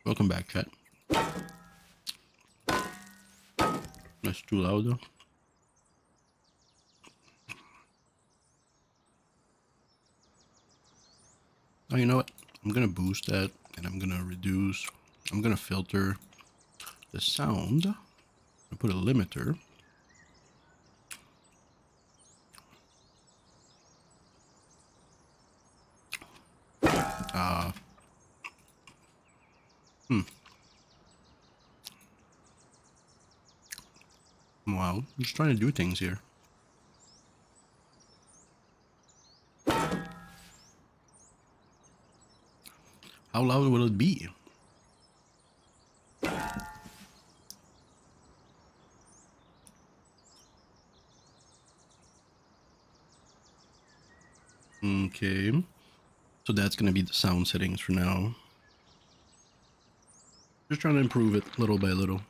Welcome back, chat. That's too loud though. Oh, you know what? I'm gonna boost that and I'm gonna reduce. I'm gonna filter the sound. I put a limiter. Uh, Wow, I'm just trying to do things here. How loud will it be? Okay, so that's gonna be the sound settings for now. Just trying to improve it little by little.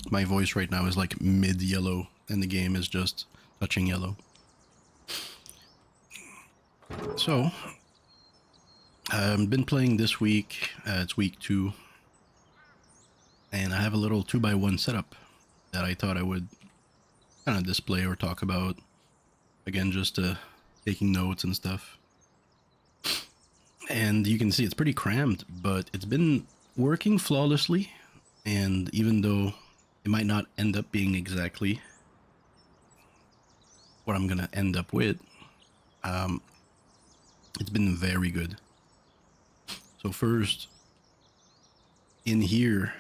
My voice right now is like mid-yellow, and the game is just touching yellow. So, I've been playing this week. It's week 2. And I have a little 2x1 setup that I thought I would kind of display or talk about. Again, just taking notes and stuff. And you can see it's pretty cramped, but it's been working flawlessly. And even though it might not end up being exactly what I'm gonna end up with, it's been very good. So first, in here,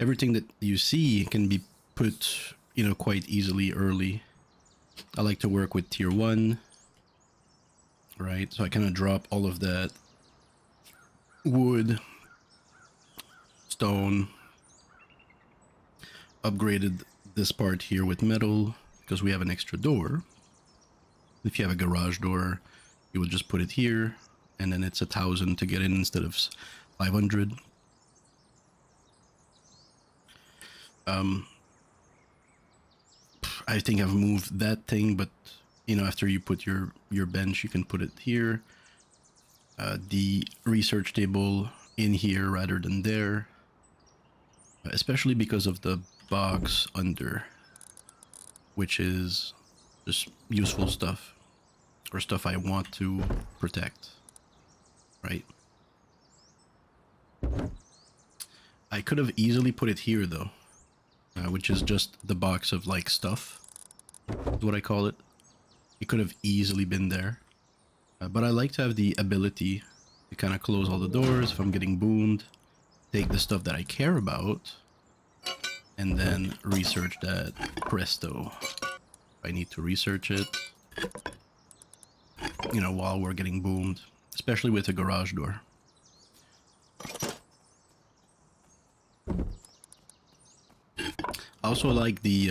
everything that you see can be put, quite easily early. I like to work with tier 1, right? So I kind of drop all of that wood, stone, upgraded this part here with metal because we have an extra door. If you have a garage door, you would just put it here, and then it's 1,000 to get in instead of 500. I think I've moved that thing, but after you put your bench, you can put it here. The research table in here rather than there, especially because of the box under, which is just useful stuff or stuff I want to protect, right? I could have easily put it here though, which is just the box of like stuff, is what I call it. It could have easily been there, but I like to have the ability to kind of close all the doors if I'm getting boomed, take the stuff that I care about, and then research that presto. I need to research it, while we're getting boomed, especially with a garage door. I also like the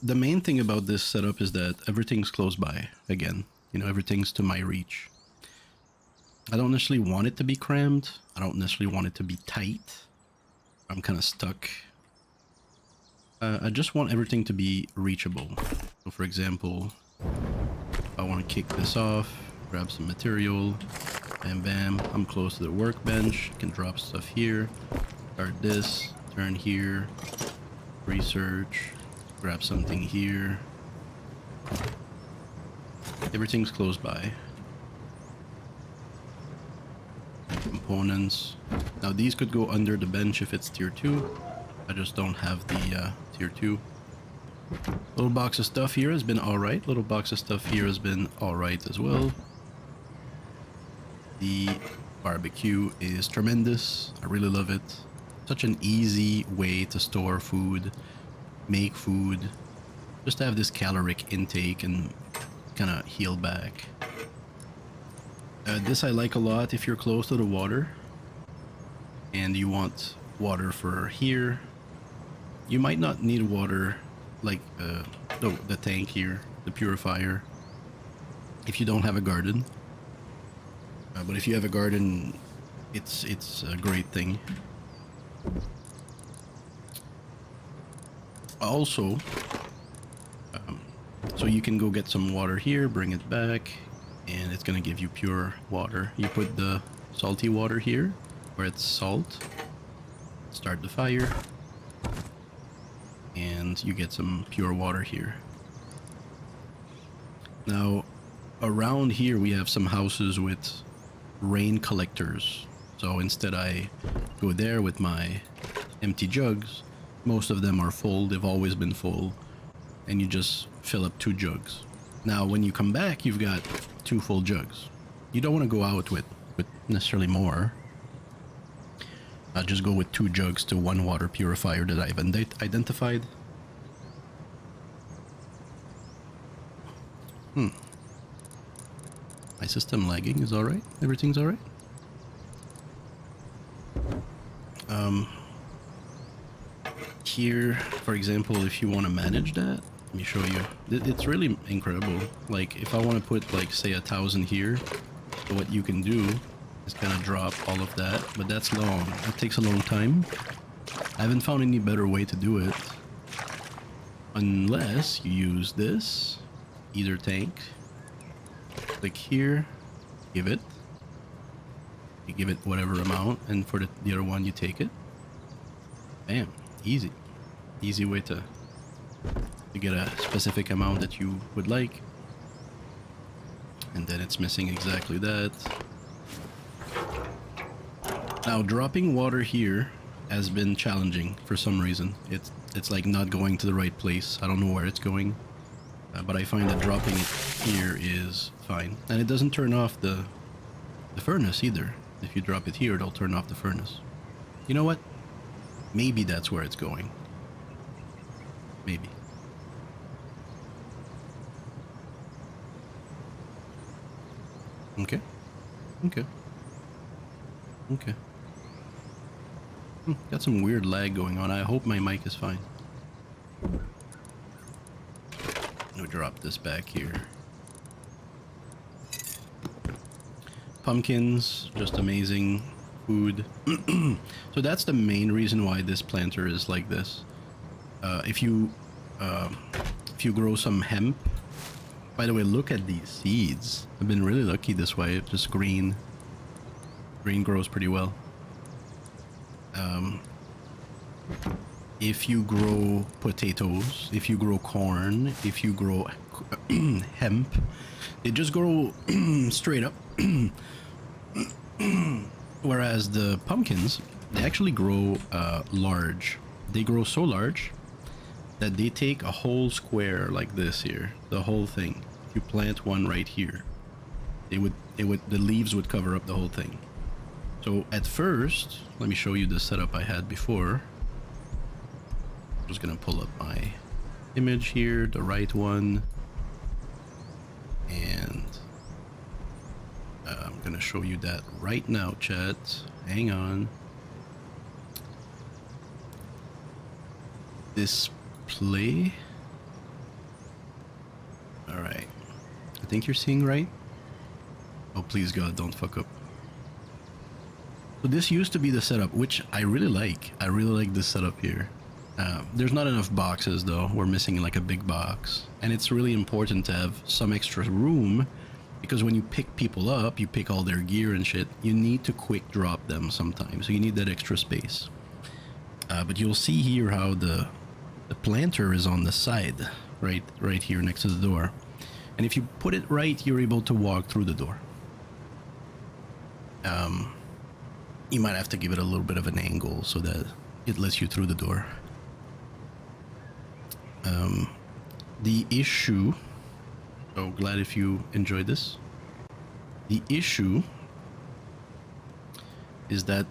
the main thing about this setup is that everything's close by. Again, everything's to my reach. I don't necessarily want it to be crammed. I don't necessarily want it to be tight. I'm kind of stuck. I just want everything to be reachable. So for example, if I want to kick this off, grab some material, bam bam, I'm close to the workbench, can drop stuff here, start this, turn here, research, grab something here. Everything's close by. Components. Now these could go under the bench if it's tier 2. I just don't have the tier 2. Little box of stuff here has been alright. Little box of stuff here has been alright as well. The barbecue is tremendous. I really love it. Such an easy way to store food, make food, just to have this caloric intake and kind of heal back. This I like a lot if you're close to the water and you want water for here. You might not need water like the tank here, the purifier, if you don't have a garden. But if you have a garden, it's a great thing. Also, so you can go get some water here, bring it back, and it's gonna give you pure water. You put the salty water here where it's salt, start the fire, and you get some pure water here. Now around here we have some houses with rain collectors, so instead I go there with my empty jugs. Most of them are full, they've always been full, and you just fill up 2 jugs. Now when you come back, you've got 2 full jugs. You don't want to go out with necessarily more. Just go with 2 jugs to 1 water purifier that I've identified. My system lagging is alright? Everything's alright? Here, for example, if you want to manage that, let me show you. It's really incredible. Like, if I want to put, like, say 1,000 here, what you can do is kind of drop all of that, but that's long. That takes a long time. I haven't found any better way to do it. Unless you use this, either tank. Click here, give it. You give it whatever amount, and for the other one, you take it. Bam. Easy. Easy way to get a specific amount that you would like. And then it's missing exactly that. Now dropping water here has been challenging for some reason. It's like not going to the right place. I don't know where it's going. But I find that dropping it here is fine. And it doesn't turn off the furnace either. If you drop it here, it'll turn off the furnace. You know what? Maybe that's where it's going. Maybe. Okay. Okay. Okay. Got some weird lag going on. I hope my mic is fine. I'll drop this back here. Pumpkins, just amazing food. So that's the main reason why this planter is like this. If you grow some hemp, by the way, look at these seeds. I've been really lucky this way. It's just green. Green grows pretty well. If you grow potatoes, if you grow corn, if you grow hemp, they just grow straight up. Whereas the pumpkins, they actually grow large. They grow so large that they take a whole square like this here, the whole thing. If you plant one right here, the leaves would cover up the whole thing. So at first, let me show you the setup I had before. I'm just gonna pull up my image here, the right one, and I'm gonna show you that right now, chat. Hang on. Display. All right. I think you're seeing right. Oh, please God, don't fuck up. So this used to be the setup, which I really like. I really like this setup here. There's not enough boxes though. We're missing like a big box. And it's really important to have some extra room, because when you pick people up, you pick all their gear and shit, you need to quick drop them sometimes. So you need that extra space. But you'll see here how the planter is on the side, right here next to the door. And if you put it right, you're able to walk through the door. You might have to give it a little bit of an angle so that it lets you through the door. The issue, so glad if you enjoyed this. The issue is that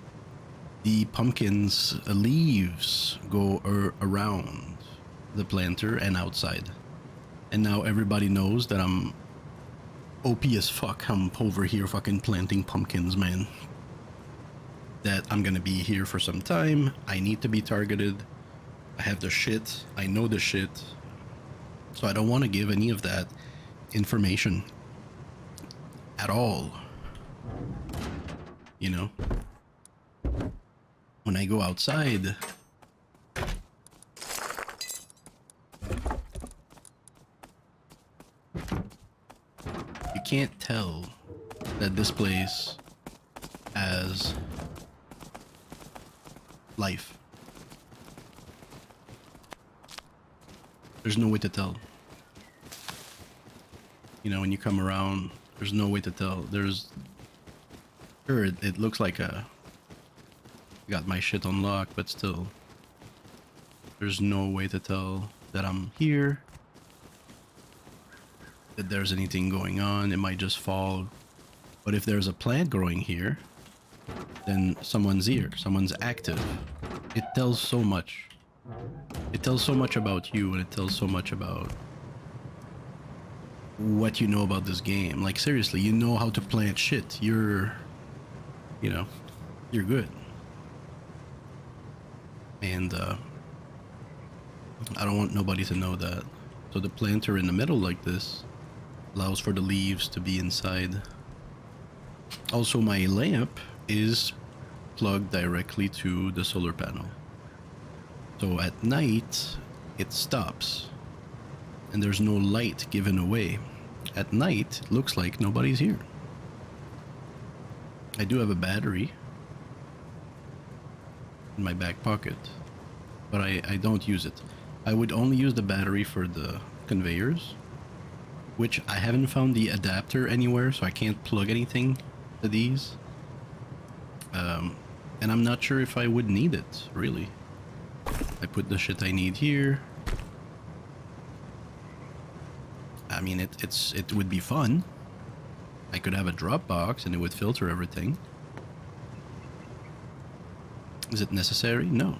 the pumpkins leaves go around the planter and outside. And now everybody knows that I'm OP as fuck. I'm over here fucking planting pumpkins, man. That I'm gonna be here for some time. I need to be targeted. I have the shit. I know the shit. So I don't want to give any of that information at all. You know? When I go outside, you can't tell that this place has life. There's no way to tell. You know, when you come around, there's no way to tell. Sure, it looks like I got my shit unlocked, but still, there's no way to tell that I'm here, that there's anything going on. It might just fall. But if there's a plant growing here, then someone's here, someone's active. It tells so much. It tells so much about you, and it tells so much about what you know about this game. Like, seriously, you know how to plant shit. You're good. And I don't want nobody to know that. So the planter in the middle like this allows for the leaves to be inside. Also, my lamp is plugged directly to the solar panel. So at night, it stops. And there's no light given away. At night, it looks like nobody's here. I do have a battery in my back pocket, but I don't use it. I would only use the battery for the conveyors, which I haven't found the adapter anywhere, so I can't plug anything to these. And I'm not sure if I would need it, really. I put the shit I need here. I mean, it would be fun. I could have a drop box and it would filter everything. Is it necessary? No.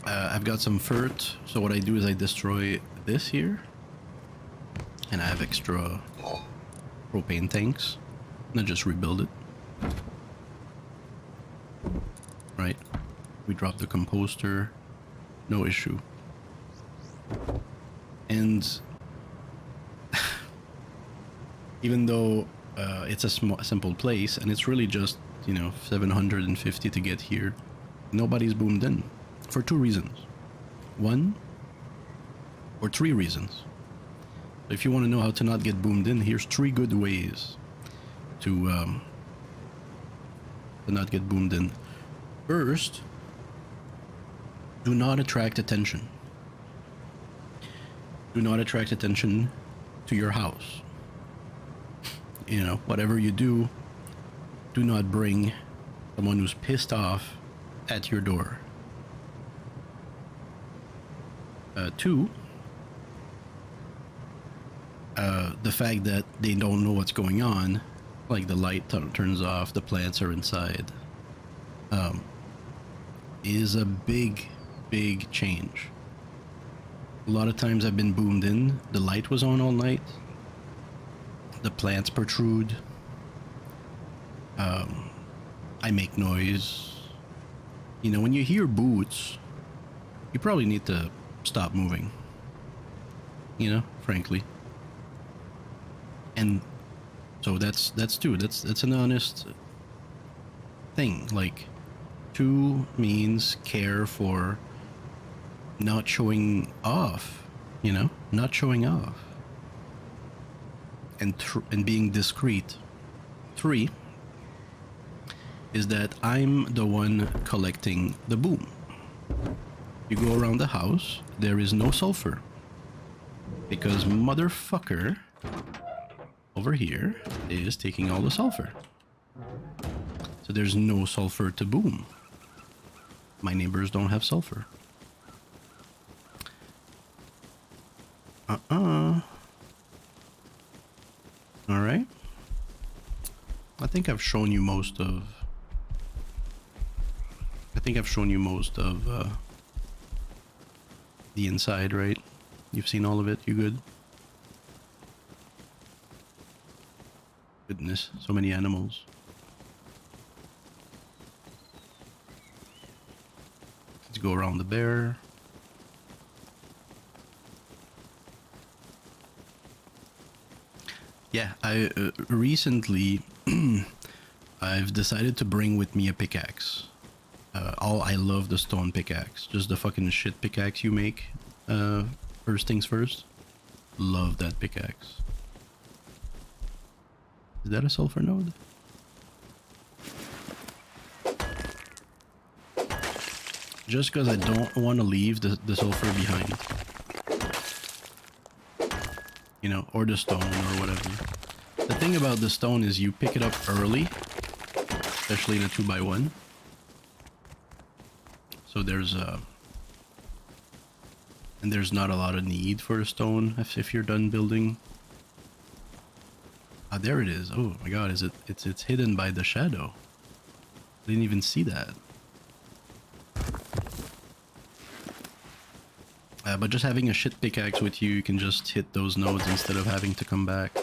I've got some fert, so what I do is I destroy this here. And I have extra propane tanks. And I just rebuild it. Right? We drop the composter. No issue. And even though it's a simple place, and it's really just, 750 to get here, nobody's boomed in. For two reasons. One, or three reasons. If you want to know how to not get boomed in, here's 3 good ways to not get boomed in. First, do not attract attention. Do not attract attention to your house. Whatever you do, do not bring someone who's pissed off at your door. 2, the fact that they don't know what's going on, like the light turns off, the plants are inside, is a big change. A lot of times I've been boomed in, the light was on all night, the plants protrude, I make noise. When you hear boots, you probably need to stop moving, frankly. And so that's 2. That's an honest thing. Like, 2 means care for not showing off, not showing off, and being discreet. 3 is that I'm the one collecting the boom. You go around the house, there is no sulfur, because motherfucker over here is taking all the sulfur. So there's no sulfur to boom. My neighbors don't have sulfur. Alright. I think I've shown you most of the inside, right? You've seen all of it, you good? Goodness, so many animals. Let's go around the bear. Yeah, I recently I've decided to bring with me a pickaxe. I love the stone pickaxe, just the fucking shit pickaxe you make First things first. Love that pickaxe. Is that a sulfur node? Just because I don't want to leave the sulfur behind. You know, or the stone or whatever. The thing about the stone is you pick it up early, especially in a 2x1. So there's and there's not a lot of need for a stone if you're done building. Ah, there it is. Oh my god, is it? It's hidden by the shadow. I didn't even see that. But just having a shit pickaxe with you can just hit those nodes instead of having to come back.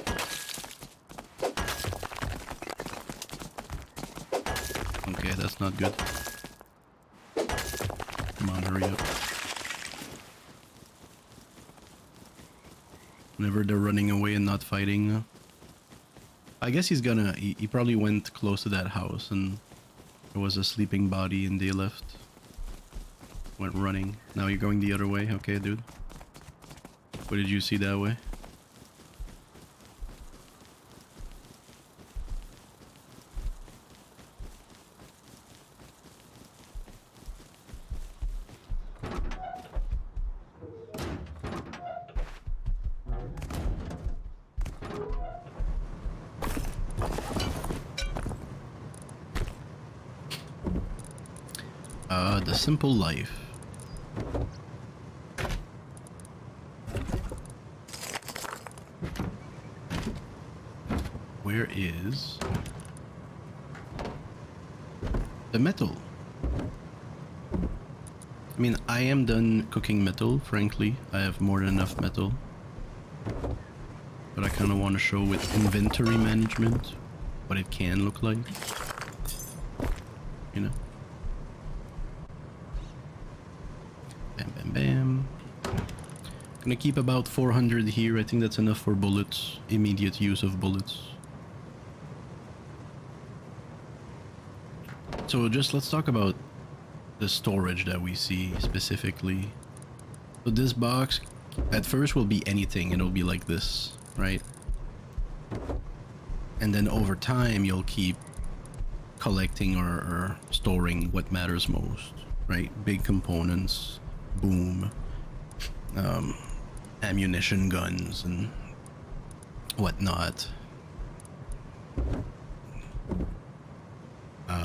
Okay, that's not good. Come on, hurry up. Whenever they're running away and not fighting. I guess he's gonna... He probably went close to that house and there was a sleeping body and they left. Went running. Now you're going the other way? Okay, dude. What did you see that way? The simple life. Where is the metal? I mean, I am done cooking metal, frankly. I have more than enough metal. But I kind of want to show with inventory management what it can look like. You know? Bam, bam, bam. Gonna keep about 400 here. I think that's enough for bullets. Immediate use of bullets. So just let's talk about the storage that we see specifically. So this box at first will be anything. It'll be like this, right? And then over time you'll keep collecting or storing what matters most, right? Big components, boom, ammunition, guns, and whatnot.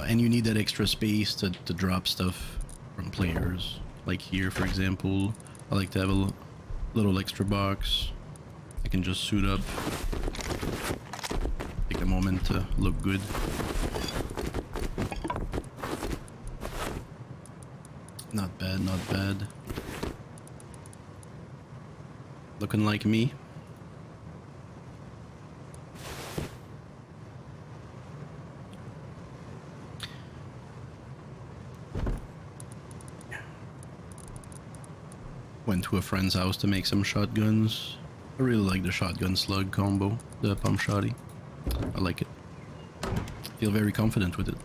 And you need that extra space to drop stuff from players. Like here, for example, I like to have a little extra box. I can just suit up. Take a moment to look good. Not bad, not bad. Looking like me. Went to a friend's house to make some shotguns. I really like the shotgun slug combo, the pump shotty. I like it. Feel very confident with it.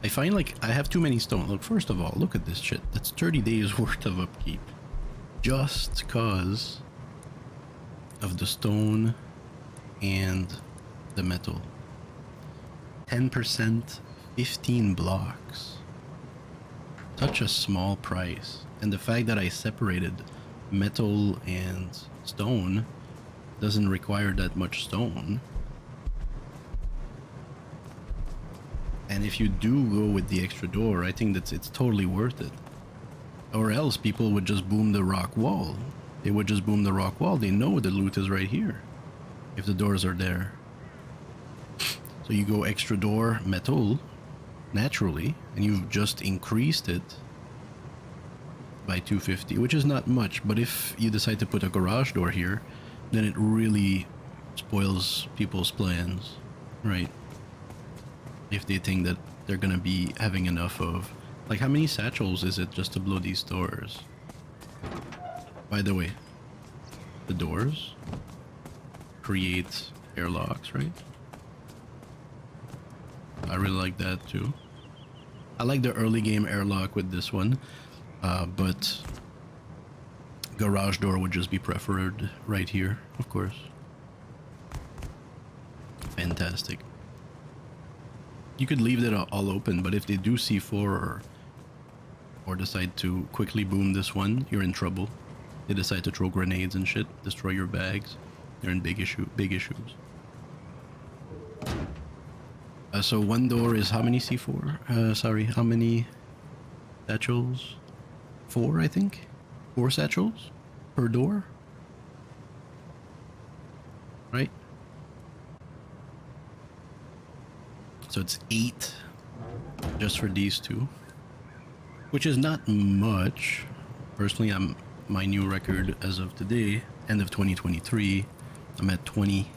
I find like I have too many stone. Look, first of all, look at this shit. That's 30 days worth of upkeep. Just cause of the stone and the metal. 10%, 15 blocks. Such a small price. And the fact that I separated metal and stone doesn't require that much stone. And if you do go with the extra door, I think that it's totally worth it. Or else people would just boom the rock wall. They would just boom the rock wall. They know the loot is right here. If the doors are there. So you go extra door, metal, naturally, and you've just increased it by 250, which is not much. But if you decide to put a garage door here, then it really spoils people's plans, right? If they think that they're gonna be having enough of, like, how many satchels is it just to blow these doors? By the way, the doors create airlocks, right? I really like that too. I like the early game airlock with this one, but Garage door would just be preferred right here, of course. Fantastic. You could leave it all open, but if they do C4 or decide to quickly boom this one, you're in trouble. They decide to throw grenades and shit, destroy your bags. You're in big issues. So one door is how many C4? Sorry, how many satchels? 4, I think. 4 satchels per door. Right? So it's 8 just for these two, which is not much. Personally, my new record as of today, end of 2023, I'm at 20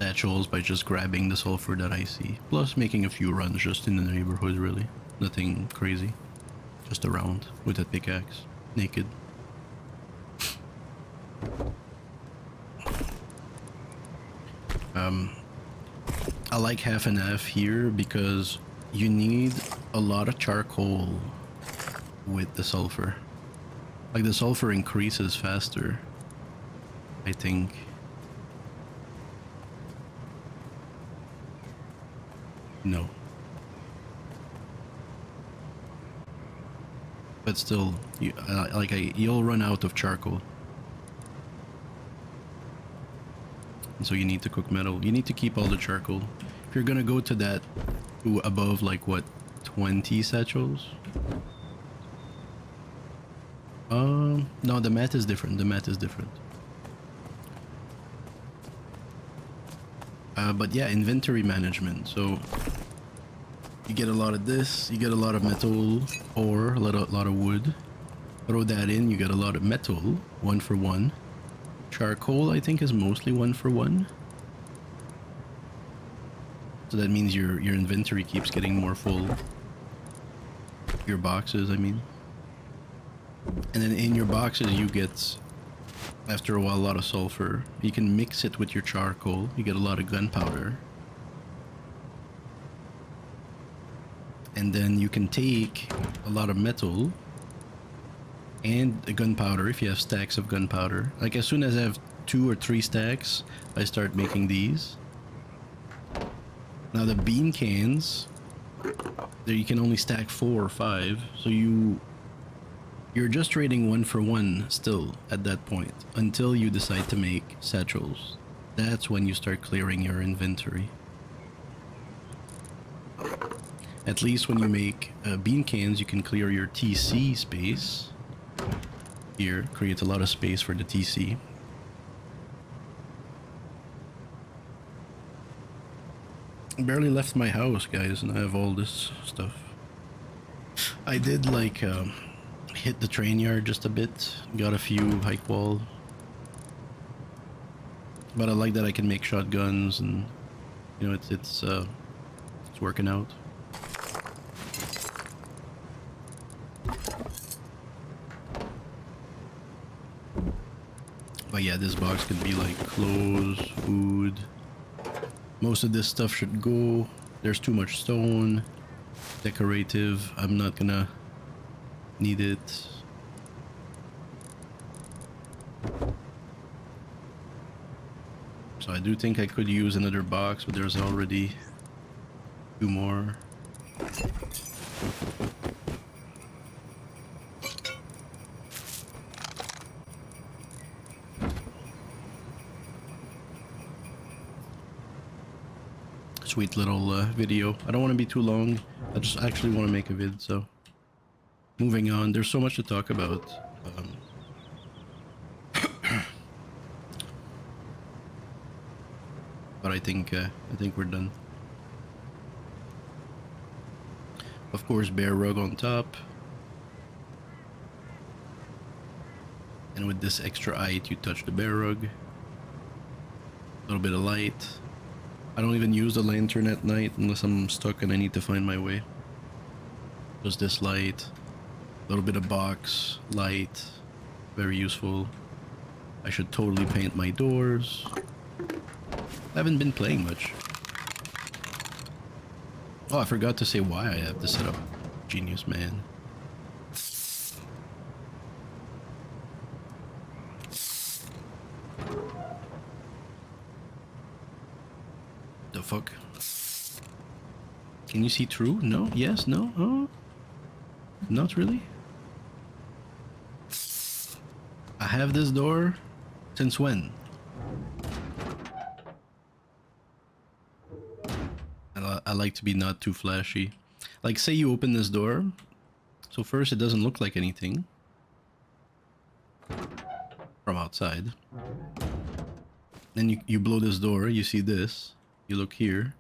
satchels by just grabbing the sulfur that I see, plus making a few runs just in the neighborhood. Really, nothing crazy, just around with a pickaxe, naked. I like half and half here because you need a lot of charcoal with the sulfur. Like the sulfur increases faster, I think. No. But still, you'll run out of charcoal. And so you need to cook metal. You need to keep all the charcoal. If you're gonna go to that, to above like what, 20 satchels? No, the math is different. The math is different. But yeah, inventory management. So you get a lot of this, you get a lot of metal or a lot of wood. Throw that in, you get a lot of metal, 1 for 1. Charcoal, I think, is mostly 1 for 1. So that means your inventory keeps getting more full. Your boxes, I mean. And then in your boxes you get, after a while, a lot of sulfur. You can mix it with your charcoal. You get a lot of gunpowder. And then you can take a lot of metal and the gunpowder if you have stacks of gunpowder. Like as soon as I have 2 or 3 stacks, I start making these. Now the bean cans, there you can only stack 4 or 5, so you're just trading 1 for 1 still at that point until you decide to make satchels. That's when you start clearing your inventory. At least when you make bean cans, you can clear your TC space. Here, create a lot of space for the TC. Barely left my house, guys, and I have all this stuff. I did like hit the train yard just a bit, got a few hike wall, but I like that I can make shotguns, and you know it's working out. But yeah, this box could be like clothes, food. Most of this stuff should go. There's too much stone. Decorative. I'm not gonna need it. So I do think I could use another box, but there's already 2 more. Sweet little video. I don't want to be too long. I just actually want to make a vid, so moving on. There's so much to talk about. But I think we're done. Of course, bear rug on top, and with this extra height, you touch the bear rug. A little bit of light. I don't even use the lantern at night unless I'm stuck and I need to find my way. Just this light, a little bit of box light, very useful. I should totally paint my doors. I haven't been playing much. Oh, I forgot to say why I have this setup. Genius, man. fuck? Can you see through? No? Yes? No? Oh? Not really? I have this door since when? I like to be not too flashy. Like, say you open this door. So first it doesn't look like anything from outside. Then you blow this door, you see this. You look here.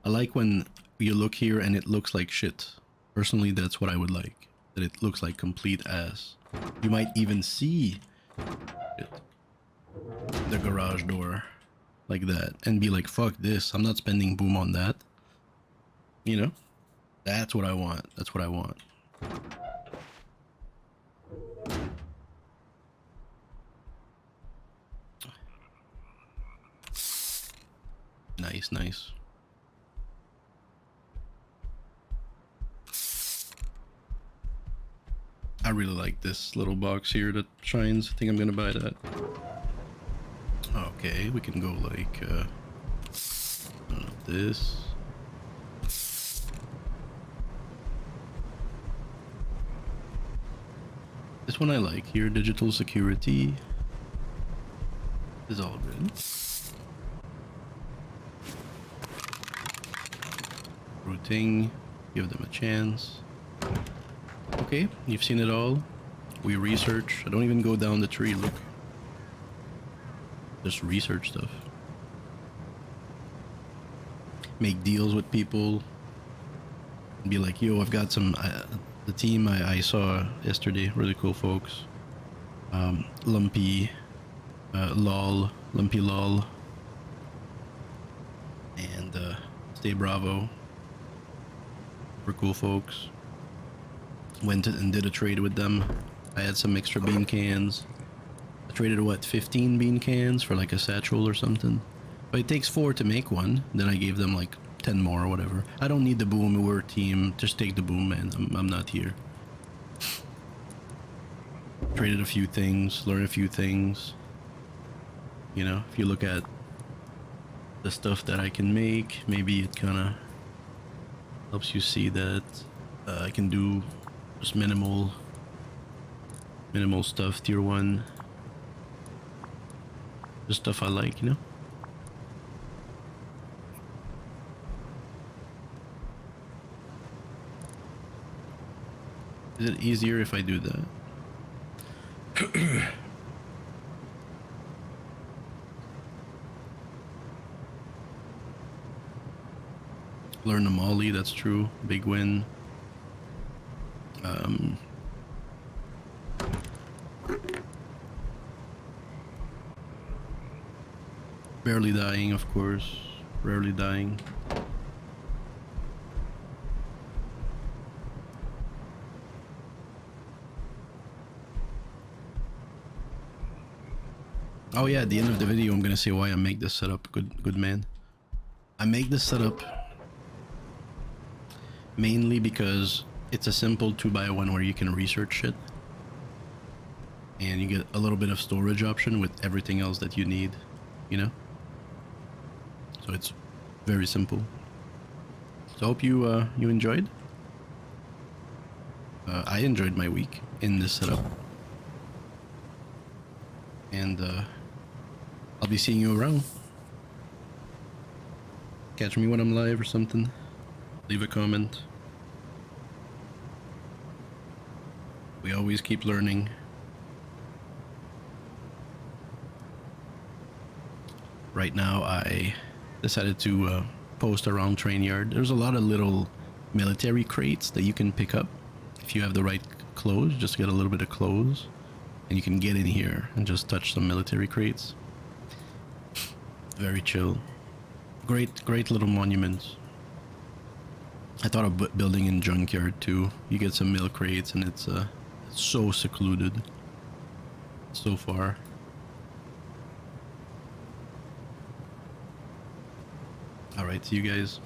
I like when you look here and it looks like shit. Personally, that's what I would like. That it looks like complete ass. You might even see it, the garage door like that and be like, fuck this, I'm not spending boom on that. You know? That's what I want. That's what I want. Nice, nice. I really like this little box here that shines. I think I'm gonna buy that. Okay, we can go like this. This one I like here, digital security. Is all good. Routing, give them a chance. Okay, you've seen it all. We research. I don't even go down the tree, look. Just research stuff. Make deals with people. Be like, yo, I've got some... the team I saw yesterday, really cool folks. Lumpy... Lumpy Lol. And Stay Bravo. Super cool folks. Went and did a trade with them. I had some extra bean cans. I traded what, 15 bean cans for like a satchel or something. But it takes 4 to make one. Then I gave them like 10 more or whatever. I don't need the boom, we're a team. Just take the boom, man. I'm not here. Traded a few things, learned a few things. You know, if you look at the stuff that I can make, maybe it kind of helps you see that I can do just minimal stuff, tier 1. Just stuff I like, you know? Is it easier if I do that? Learn the molly, that's true. Big win. Barely dying, of course. Rarely dying. Oh yeah, at the end of the video I'm gonna say why I make this setup. Good man. I make this setup mainly because it's a simple 2x1 where you can research shit. And you get a little bit of storage option with everything else that you need, you know? So it's very simple. So I hope you you enjoyed. I enjoyed my week in this setup. And I'll be seeing you around. Catch me when I'm live or something. Leave a comment. We always keep learning. Right now I decided to post around train yard. There's a lot of little military crates that you can pick up if you have the right clothes. Just get a little bit of clothes and you can get in here and just touch some military crates. Very chill. Great little monuments. I thought of building in junkyard too. You get some milk crates and it's so secluded so far. All right, see you guys.